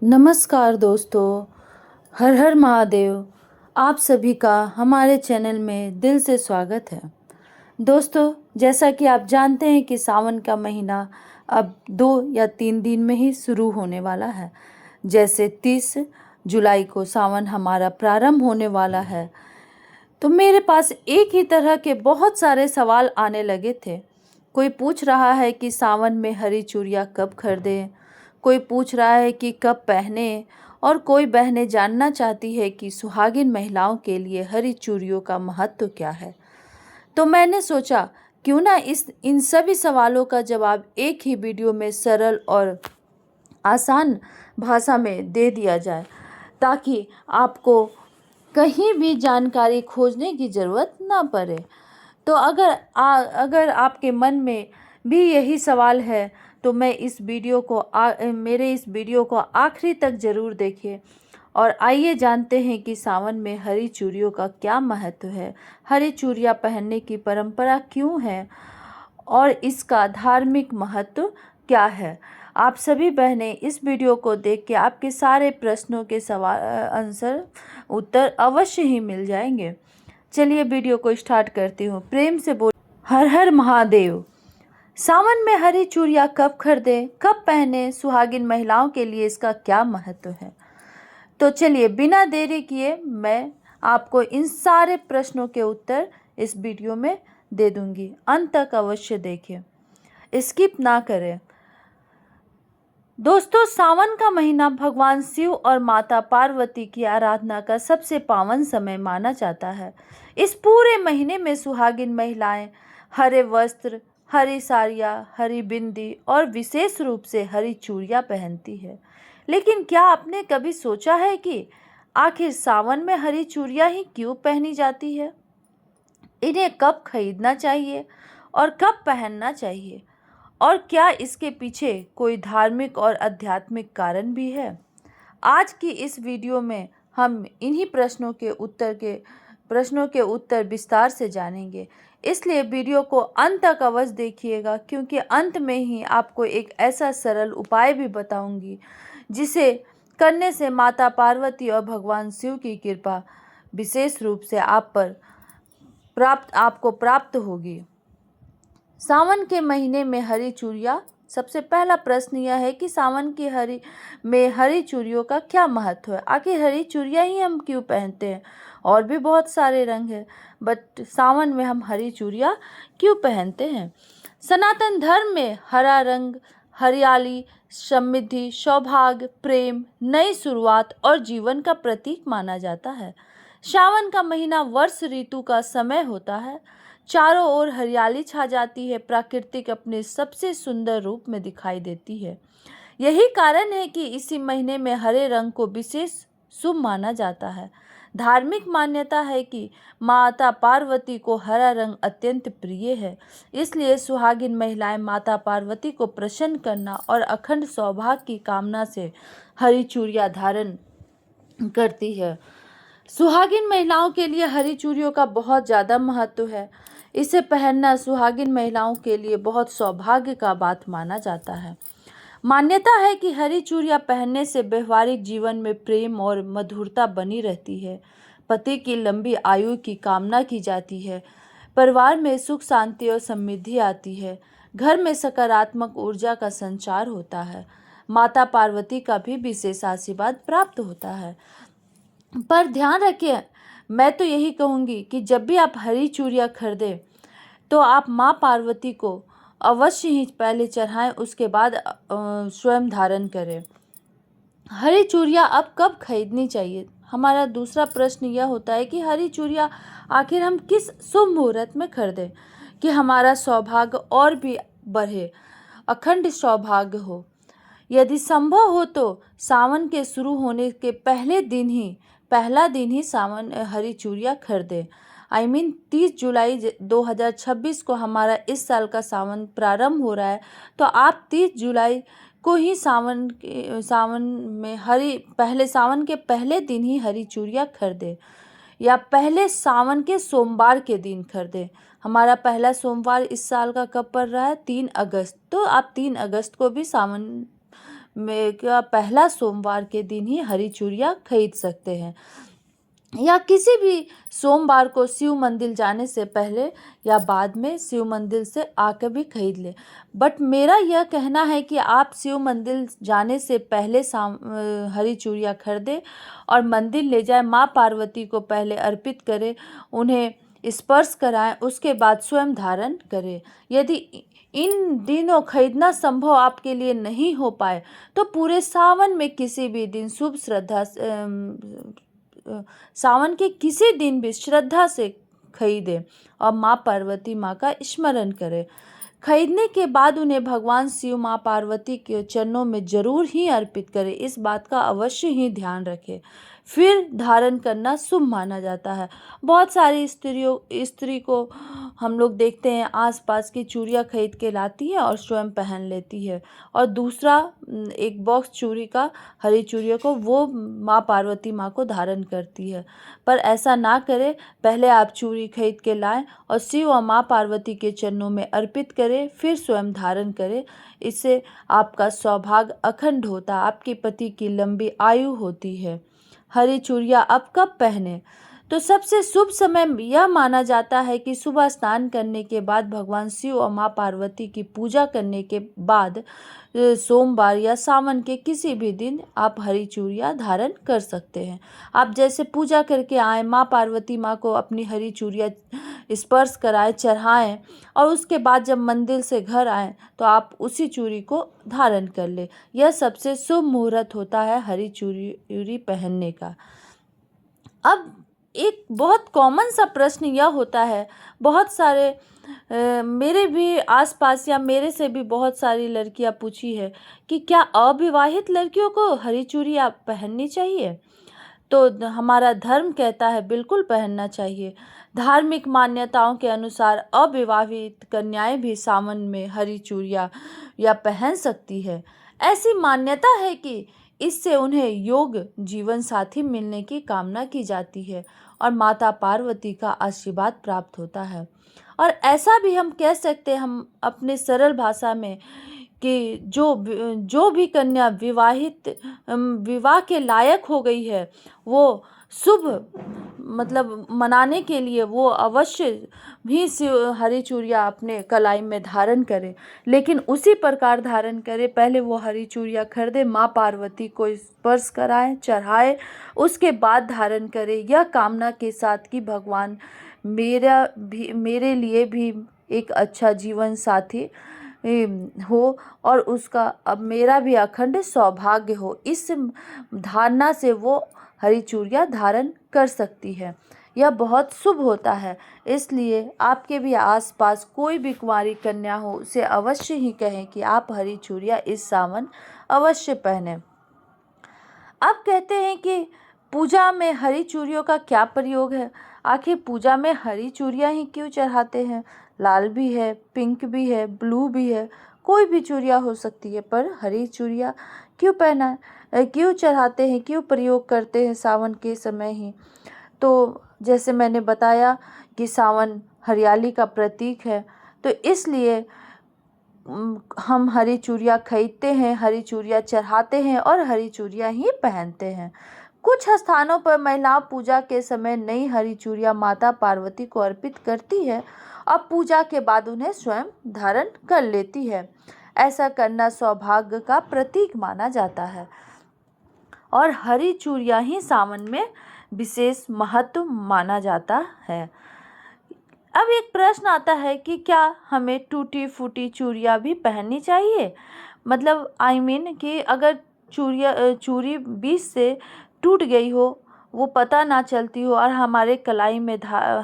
नमस्कार दोस्तों, हर हर महादेव। आप सभी का हमारे चैनल में दिल से स्वागत है। दोस्तों, जैसा कि आप जानते हैं कि सावन का महीना अब 2 या 3 दिन में ही शुरू होने वाला है। जैसे 30 जुलाई को सावन हमारा प्रारंभ होने वाला है, तो मेरे पास एक ही तरह के बहुत सारे सवाल आने लगे थे। कोई पूछ रहा है कि सावन में हरी चूड़ियाँ कब खरीदें, कोई पूछ रहा है कि कब पहने, और कोई बहनें जानना चाहती है कि सुहागिन महिलाओं के लिए हरी चूड़ियों का महत्व क्या है। तो मैंने सोचा क्यों ना इन सभी सवालों का जवाब एक ही वीडियो में सरल और आसान भाषा में दे दिया जाए, ताकि आपको कहीं भी जानकारी खोजने की ज़रूरत ना पड़े। तो अगर आपके मन में भी यही सवाल है, तो मेरे इस वीडियो को आखिरी तक ज़रूर देखें। और आइए जानते हैं कि सावन में हरी चूड़ियों का क्या महत्व है, हरी चूड़ियाँ पहनने की परंपरा क्यों है और इसका धार्मिक महत्व क्या है। आप सभी बहनें इस वीडियो को देख के आपके सारे प्रश्नों के उत्तर अवश्य ही मिल जाएंगे। चलिए वीडियो को स्टार्ट करती हूँ। प्रेम से बोल हर हर महादेव। सावन में हरी चूड़ियाँ कब खरीदें, कब पहने, सुहागिन महिलाओं के लिए इसका क्या महत्व है। तो चलिए बिना देरी किए मैं आपको इन सारे प्रश्नों के उत्तर इस वीडियो में दे दूंगी। अंत तक अवश्य देखें, स्किप ना करें। दोस्तों, सावन का महीना भगवान शिव और माता पार्वती की आराधना का सबसे पावन समय माना जाता है। इस पूरे महीने में सुहागिन महिलाएं हरे वस्त्र, हरी साड़ियाँ, हरी बिंदी और विशेष रूप से हरी चूड़ियाँ पहनती है। लेकिन क्या आपने कभी सोचा है कि आखिर सावन में हरी चूड़ियाँ ही क्यों पहनी जाती है? इन्हें कब खरीदना चाहिए और कब पहनना चाहिए, और क्या इसके पीछे कोई धार्मिक और आध्यात्मिक कारण भी है? आज की इस वीडियो में हम इन्हीं प्रश्नों के उत्तर विस्तार से जानेंगे। इसलिए वीडियो को अंत तक अवश्य देखिएगा, क्योंकि अंत में ही आपको एक ऐसा सरल उपाय भी बताऊंगी जिसे करने से माता पार्वती और भगवान शिव की कृपा विशेष रूप से आपको प्राप्त होगी। सावन के महीने में हरी चूड़ियाँ। सबसे पहला प्रश्न यह है कि सावन की हरी चूड़ियों का क्या महत्व है। आखिर हरी चूड़ियाँ ही हम क्यों पहनते हैं? और भी बहुत सारे रंग हैं, बट सावन में हम हरी चूड़ियाँ क्यों पहनते हैं? सनातन धर्म में हरा रंग हरियाली, समृद्धि, सौभाग्य, प्रेम, नई शुरुआत और जीवन का प्रतीक माना जाता है। सावन का महीना वर्ष ऋतु का समय होता है। चारों ओर हरियाली छा जाती है, प्राकृतिक अपने सबसे सुंदर रूप में दिखाई देती है। यही कारण है कि इसी महीने में हरे रंग को विशेष शुभ माना जाता है। धार्मिक मान्यता है कि माता पार्वती को हरा रंग अत्यंत प्रिय है, इसलिए सुहागिन महिलाएं माता पार्वती को प्रसन्न करना और अखंड सौभाग्य की कामना से हरी चूड़ियाँ धारण करती है। सुहागिन महिलाओं के लिए हरी चूड़ियों का बहुत ज़्यादा महत्व है। इसे पहनना सुहागिन महिलाओं के लिए बहुत सौभाग्य का बात माना जाता है। मान्यता है कि हरी चूड़ियाँ पहनने से वैवाहिक जीवन में प्रेम और मधुरता बनी रहती है, पति की लंबी आयु की कामना की जाती है, परिवार में सुख शांति और समृद्धि आती है, घर में सकारात्मक ऊर्जा का संचार होता है, माता पार्वती का भी विशेष आशीर्वाद प्राप्त होता है। पर ध्यान रखिए, मैं तो यही कहूँगी कि जब भी आप हरी चूड़ियाँ खरीदें तो आप माँ पार्वती को अवश्य ही पहले चढ़ाएं, उसके बाद स्वयं धारण करें। हरी चूड़ियाँ अब कब खरीदनी चाहिए? हमारा दूसरा प्रश्न यह होता है कि हरी चूड़ियाँ आखिर हम किस शुभ मुहूर्त में खरीदें कि हमारा सौभाग्य और भी बढ़े, अखंड सौभाग्य हो। यदि संभव हो तो सावन के शुरू होने के पहला दिन ही सावन हरी चूड़ियाँ खरीदें। 30 जुलाई 2026 को हमारा इस साल का सावन प्रारंभ हो रहा है, तो आप 30 जुलाई को ही सावन के पहले दिन ही हरी चूड़ियाँ खरीदें, या पहले सावन के सोमवार के दिन खरीदें। हमारा पहला सोमवार इस साल का कब पड़ रहा है? 3 अगस्त। तो आप 3 अगस्त को भी सावन में का पहला सोमवार के दिन ही हरी चूड़ियाँ खरीद सकते हैं, या किसी भी सोमवार को शिव मंदिर जाने से पहले या बाद में शिव मंदिर से आकर भी खरीद लें। बट मेरा यह कहना है कि आप शिव मंदिर जाने से पहले हरी चूड़ियाँ खरीदें और मंदिर ले जाएं, माँ पार्वती को पहले अर्पित करें, उन्हें स्पर्श कराएं, उसके बाद स्वयं धारण करें। यदि इन दिनों खरीदना संभव आपके लिए नहीं हो पाए तो पूरे सावन में किसी भी दिन शुभ श्रद्धा सावन के किसी दिन भी श्रद्धा से खरीदें और माँ पार्वती माँ का स्मरण करें। खरीदने के बाद उन्हें भगवान शिव माँ पार्वती के चरणों में जरूर ही अर्पित करें, इस बात का अवश्य ही ध्यान रखें। फिर धारण करना शुभ माना जाता है। बहुत सारी स्त्री को हम लोग देखते हैं आसपास की चूड़ियाँ खरीद के लाती है और स्वयं पहन लेती है, और दूसरा एक बॉक्स चूड़ी का हरी चूड़ियों को वो माँ पार्वती माँ को धारण करती है। पर ऐसा ना करें, पहले आप चूड़ी खरीद के लाएं और शिव और माँ पार्वती के चरणों में अर्पित करें, फिर स्वयं धारण करें। इससे आपका सौभाग्य अखंड होता, आपके पति की लंबी आयु होती है। हरी चूड़ियाँ अब कब पहने? तो सबसे शुभ समय यह माना जाता है कि सुबह स्नान करने के बाद भगवान शिव और माँ पार्वती की पूजा करने के बाद सोमवार या सावन के किसी भी दिन आप हरी चूड़ियाँ धारण कर सकते हैं। आप जैसे पूजा करके आए, माँ पार्वती माँ को अपनी हरी चूड़ियाँ स्पर्श कराएं, चढ़ाएं, और उसके बाद जब मंदिर से घर आएं तो आप उसी चूड़ी को धारण कर ले। यह सबसे शुभ मुहूर्त होता है हरी चूड़ी पहनने का। अब एक बहुत कॉमन सा प्रश्न यह होता है, बहुत सारे मेरे भी आसपास या मेरे से भी बहुत सारी लड़कियां पूछी है कि क्या अविवाहित लड़कियों को हरी चूड़ियाँ पहननी चाहिए? तो हमारा धर्म कहता है बिल्कुल पहनना चाहिए। धार्मिक मान्यताओं के अनुसार अविवाहित कन्याएं भी सावन में हरी चूड़ियाँ या पहन सकती है। ऐसी मान्यता है कि इससे उन्हें योग जीवन साथी मिलने की कामना की जाती है और माता पार्वती का आशीर्वाद प्राप्त होता है। और ऐसा भी हम कह सकते हैं, हम अपने सरल भाषा में, कि जो भी कन्या विवाह के लायक हो गई है वो शुभ मतलब मनाने के लिए वो अवश्य भी हरी चूड़ियाँ अपने कलाई में धारण करे, लेकिन उसी प्रकार धारण करे। पहले वो हरी चूड़ियाँ खरीदे, माँ पार्वती को स्पर्श कराए, चढ़ाए, उसके बाद धारण करे, यह कामना के साथ कि भगवान मेरे लिए भी एक अच्छा जीवन साथी हो और उसका अब मेरा भी अखंड सौभाग्य हो। इस धारणा से वो हरी चूड़ियाँ धारण कर सकती है। यह बहुत शुभ होता है, इसलिए आपके भी आसपास कोई भी कुंवारी कन्या हो उसे अवश्य ही कहें कि आप हरी चूड़ियाँ इस सावन अवश्य पहने। अब कहते हैं कि पूजा में हरी चूड़ियों का क्या प्रयोग है? आखिर पूजा में हरी चूड़ियाँ ही क्यों चढ़ाते हैं? लाल भी है, पिंक भी है, ब्लू भी है, कोई भी चूड़ियाँ हो सकती है, पर हरी चूड़ियाँ क्यों चढ़ाते हैं, क्यों प्रयोग करते हैं सावन के समय ही? तो जैसे मैंने बताया कि सावन हरियाली का प्रतीक है, तो इसलिए हम हरी चूड़ियाँ खरीदते हैं, हरी चूड़ियाँ चढ़ाते हैं और हरी चूड़ियाँ ही पहनते हैं। कुछ स्थानों पर महिलाएं पूजा के समय नई हरी चूड़ियाँ माता पार्वती को अर्पित करती है और पूजा के बाद उन्हें स्वयं धारण कर लेती है। ऐसा करना सौभाग्य का प्रतीक माना जाता है और हरी चूड़ियाँ ही सावन में विशेष महत्व माना जाता है। अब एक प्रश्न आता है कि क्या हमें टूटी फूटी चूड़ियाँ भी पहननी चाहिए? मतलब कि अगर चूड़ी बीच से टूट गई हो, वो पता ना चलती हो और हमारे कलाई में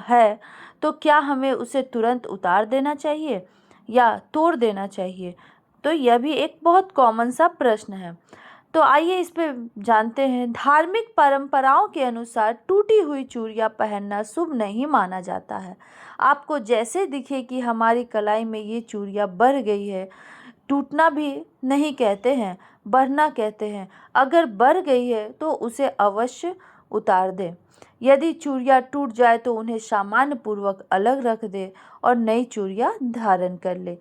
है, तो क्या हमें उसे तुरंत उतार देना चाहिए या तोड़ देना चाहिए? तो यह भी एक बहुत कॉमन सा प्रश्न है। तो आइए इस पे जानते हैं। धार्मिक परंपराओं के अनुसार टूटी हुई चूड़ियाँ पहनना शुभ नहीं माना जाता है। आपको जैसे दिखे कि हमारी कलाई में ये चूड़ियाँ बढ़ गई है, टूटना भी नहीं कहते हैं, बढ़ना कहते हैं। अगर बढ़ गई है तो उसे अवश्य उतार दें। यदि चूड़ियाँ टूट जाए तो उन्हें सामान्य पूर्वक अलग रख दे और नई चूड़ियाँ धारण कर ले।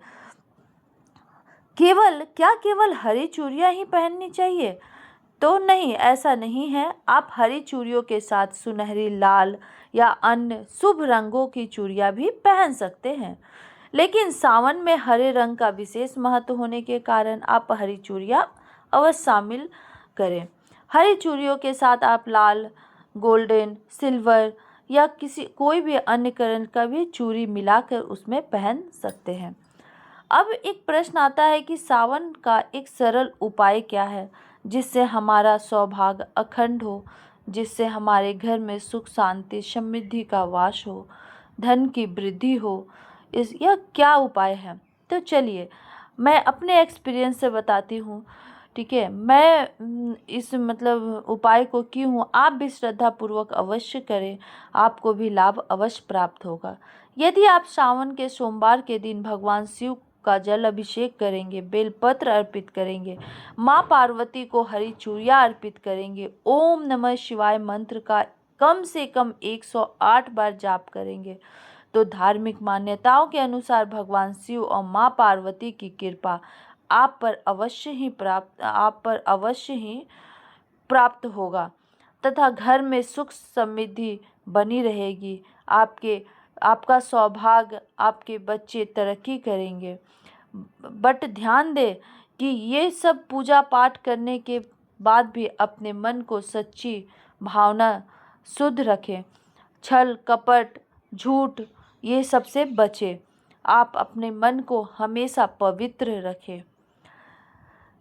केवल हरी चूड़ियाँ ही पहननी चाहिए? तो नहीं, ऐसा नहीं है। आप हरी चूड़ियों के साथ सुनहरी लाल या अन्य शुभ रंगों की चूड़ियाँ भी पहन सकते हैं, लेकिन सावन में हरे रंग का विशेष महत्व होने के कारण आप हरी चूड़ियाँ अवश्य शामिल करें। हरी चूड़ियों के साथ आप लाल, गोल्डन, सिल्वर या कोई भी अन्य कलर का भी चूड़ी मिलाकर उसमें पहन सकते हैं। अब एक प्रश्न आता है कि सावन का एक सरल उपाय क्या है जिससे हमारा सौभाग्य अखंड हो, जिससे हमारे घर में सुख शांति समृद्धि का वास हो, धन की वृद्धि हो। यह क्या उपाय है? तो चलिए मैं अपने एक्सपीरियंस से बताती हूँ। ठीक है, मैं इस उपाय को की हूँ। आप भी श्रद्धा पूर्वक अवश्य करें, आपको भी लाभ अवश्य प्राप्त होगा। यदि आप सावन के सोमवार के दिन भगवान शिव का जल अभिषेक करेंगे, बेलपत्र अर्पित करेंगे, माँ पार्वती को हरी चूड़ियाँ अर्पित करेंगे, ओम नमः शिवाय मंत्र का कम से कम 108 बार जाप करेंगे, तो धार्मिक मान्यताओं के अनुसार भगवान शिव और माँ पार्वती की कृपा आप पर अवश्य ही प्राप्त होगा तथा घर में सुख समृद्धि बनी रहेगी। आपका सौभाग्य, आपके बच्चे तरक्की करेंगे। बट ध्यान दें कि ये सब पूजा पाठ करने के बाद भी अपने मन को सच्ची भावना शुद्ध रखें। छल कपट झूठ ये सबसे बचें। आप अपने मन को हमेशा पवित्र रखें।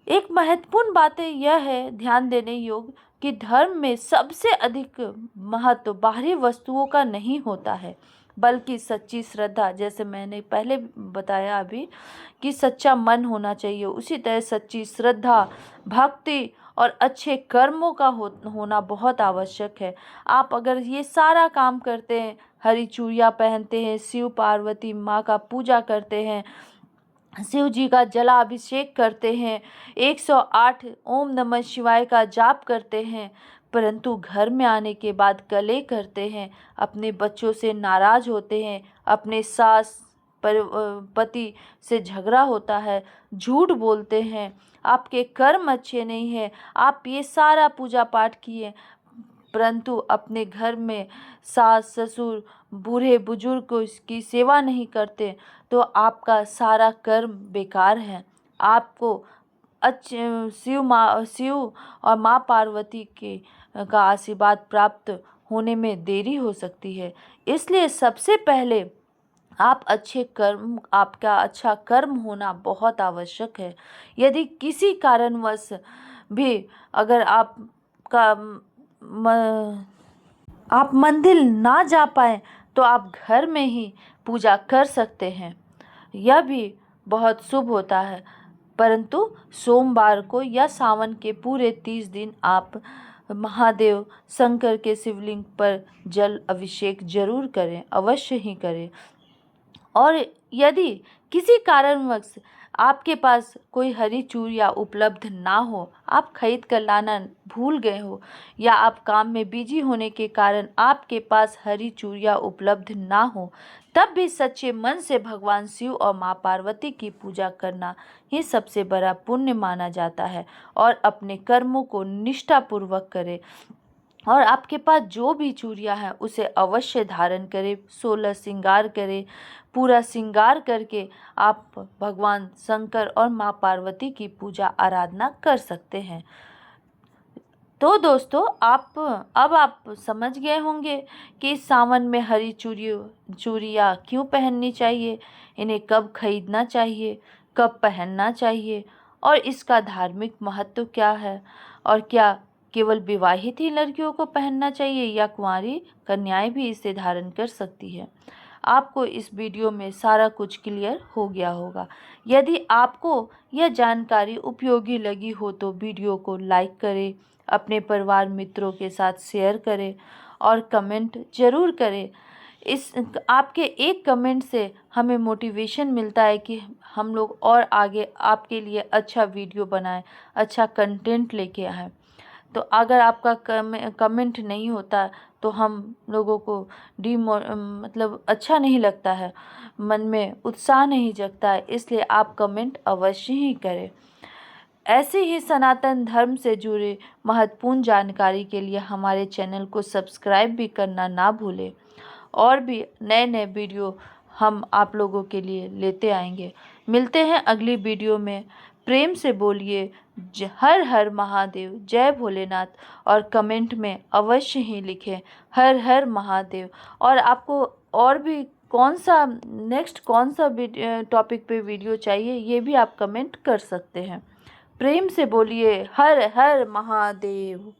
एक महत्वपूर्ण बात यह है ध्यान देने योग्य कि धर्म में सबसे अधिक महत्व बाहरी वस्तुओं का नहीं होता है, बल्कि सच्ची श्रद्धा। जैसे मैंने पहले बताया अभी कि सच्चा मन होना चाहिए, उसी तरह सच्ची श्रद्धा, भक्ति और अच्छे कर्मों का होना बहुत आवश्यक है। आप अगर ये सारा काम करते हैं, हरी चूड़ियाँ पहनते हैं, शिव पार्वती माँ का पूजा करते हैं, शिव जी का जलाभिषेक करते हैं, 108 ओम नमः शिवाय का जाप करते हैं, परंतु घर में आने के बाद कलह करते हैं, अपने बच्चों से नाराज होते हैं, अपने सास पति से झगड़ा होता है, झूठ बोलते हैं, आपके कर्म अच्छे नहीं हैं, आप ये सारा पूजा पाठ किए परंतु अपने घर में सास ससुर बूढ़े बुजुर्ग को इसकी सेवा नहीं करते, तो आपका सारा कर्म बेकार है। आपको शिव और माँ पार्वती का आशीर्वाद प्राप्त होने में देरी हो सकती है। इसलिए सबसे पहले आपका अच्छा कर्म होना बहुत आवश्यक है। यदि किसी कारणवश भी अगर आप मंदिर ना जा पाए तो आप घर में ही पूजा कर सकते हैं, यह भी बहुत शुभ होता है। परंतु सोमवार को या सावन के पूरे 30 दिन आप महादेव शंकर के शिवलिंग पर जल अभिषेक जरूर करें, अवश्य ही करें। और यदि किसी कारणवश आपके पास कोई हरी चूड़ियाँ उपलब्ध ना हो, आप खरीद कर लाना भूल गए हो, या आप काम में बिजी होने के कारण आपके पास हरी चूड़ियाँ उपलब्ध ना हो, तब भी सच्चे मन से भगवान शिव और माँ पार्वती की पूजा करना ही सबसे बड़ा पुण्य माना जाता है। और अपने कर्मों को निष्ठापूर्वक करें और आपके पास जो भी चूड़ियाँ हैं उसे अवश्य धारण करें, 16 श्रृंगार करें। पूरा श्रृंगार करके आप भगवान शंकर और माँ पार्वती की पूजा आराधना कर सकते हैं। तो दोस्तों अब आप समझ गए होंगे कि सावन में हरी चूड़ियाँ क्यों पहननी चाहिए, इन्हें कब खरीदना चाहिए, कब पहनना चाहिए और इसका धार्मिक महत्व क्या है, और क्या केवल विवाहित ही लड़कियों को पहनना चाहिए या कुंवारी कन्याएं भी इसे धारण कर सकती है। आपको इस वीडियो में सारा कुछ क्लियर हो गया होगा। यदि आपको यह जानकारी उपयोगी लगी हो तो वीडियो को लाइक करें, अपने परिवार मित्रों के साथ शेयर करें और कमेंट ज़रूर करें। आपके एक कमेंट से हमें मोटिवेशन मिलता है कि हम लोग और आगे आपके लिए अच्छा वीडियो बनाएं, अच्छा कंटेंट लेके आएँ। तो अगर आपका कमेंट नहीं होता तो हम लोगों को मतलब अच्छा नहीं लगता है, मन में उत्साह नहीं जगता है, इसलिए आप कमेंट अवश्य ही करें। ऐसे ही सनातन धर्म से जुड़े महत्वपूर्ण जानकारी के लिए हमारे चैनल को सब्सक्राइब भी करना ना भूलें। और भी नए नए वीडियो हम आप लोगों के लिए लेते आएंगे। मिलते हैं अगली वीडियो में। प्रेम से बोलिए हर हर महादेव, जय भोलेनाथ, और कमेंट में अवश्य ही लिखें हर हर महादेव। और आपको और भी नेक्स्ट कौन सा टॉपिक पे वीडियो चाहिए, ये भी आप कमेंट कर सकते हैं। प्रेम से बोलिए हर हर महादेव।